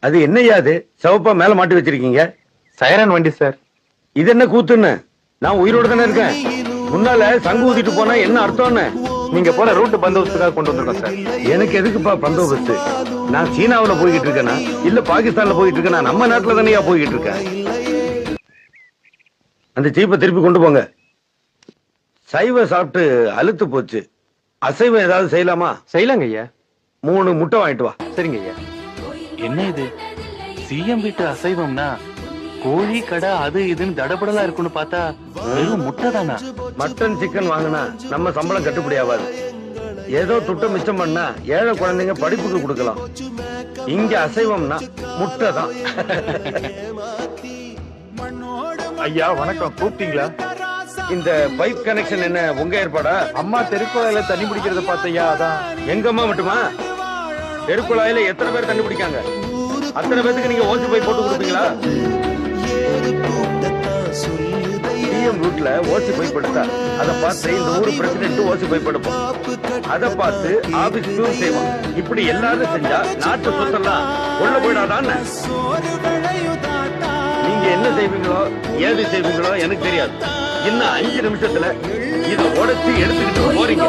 அது என்னையா அது சிவப்பா மேல மாட்டி வச்சிருக்கீங்க? சைரன் வண்டி சார். இது என்ன கூத்துன்னு? நான் உயிரோட தானே இருக்கேன். முன்னால சங்கு ஊதிட்டு போனா என்ன அர்த்தம்னு? நீங்க போற ரூட் பந்தோபஸ்துக்காக கொண்டு வந்திருக்கோம் சார். எனக்கு எதுக்குப்பா பந்தோபஸ்து? நான் சீனாவுல போய்கிட்டு இருக்கேனா இல்ல பாகிஸ்தான்ல போயிட்டு இருக்கேனா? நம்ம நாட்டுல தானேயா போய்கிட்டு இருக்கேன். அந்த சீப்பை திருப்பி கொண்டு போங்க. சைவம் சாப்பிட்டு அழுத்து போச்சு. அசைவம் ஏதாவது செய்யலாமா? செய்யலாங்க ஐயா. 3 முட்டை வாங்கிட்டு வா. சரிங்க ஐயா. என்ன இது சிஎம் வீட்டு அசைவம்னா கோழி கடை அது இதுன்னு தடபடலா இருக்குன்னு பார்த்தா வெறும் முட்டை தானா? மட்டன் சிக்கன் வாங்கினா நம்ம சம்பளம் கட்டுப்படி ஆகாது. ஏதோ துட்டம் மிச்சம் பண்ணா ஏழை குழந்தைங்க படிப்புக்கு கொடுக்கலாம். இங்க அசைவம்னா முட்டை தான். ஐயா வணக்கம், கூப்பிட்டீங்களா? இந்த பைப் கனெக்ஷன் என்ன உங்க ஏற்பாடா? அம்மா தெருக்குழாயில தண்ணி பிடிக்கிறத பார்த்தையா, அதான். எங்க அம்மா மட்டுமா? தெருக்குழாயில எத்தனை பேர் தண்ணி பிடிக்காங்க? அத்தனை பேருக்கு நீங்க ஓசி பைப் போட்டு கொடுப்பீங்களா? சிஎம் ரூட்ல ஓசி பைப் எடுத்தா அதை பார்த்து இந்த ஊரு பிரசிடென்ட் ஓசி பைப் எடுப்போம். அதை பார்த்து ஆபீஸ் டூர் செய்வோம். இப்படி எல்லாரும் செஞ்சா நாட்டு சொத்தெல்லாம் உள்ள போயிடாதான். நீங்க என்ன செய்வீங்களோ ஏது செய்வீங்களோ எனக்கு தெரியாது. இன்னும் 5 நிமிஷத்துல இதை உடைச்சு எடுத்துக்கிட்டு போறீங்க.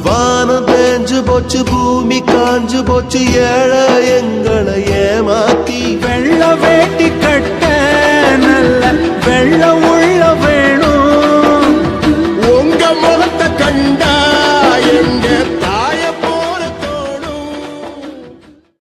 வானம் பேஞ்சு போச்சு, பூமி காஞ்சு போச்சு, ஏழை எங்களை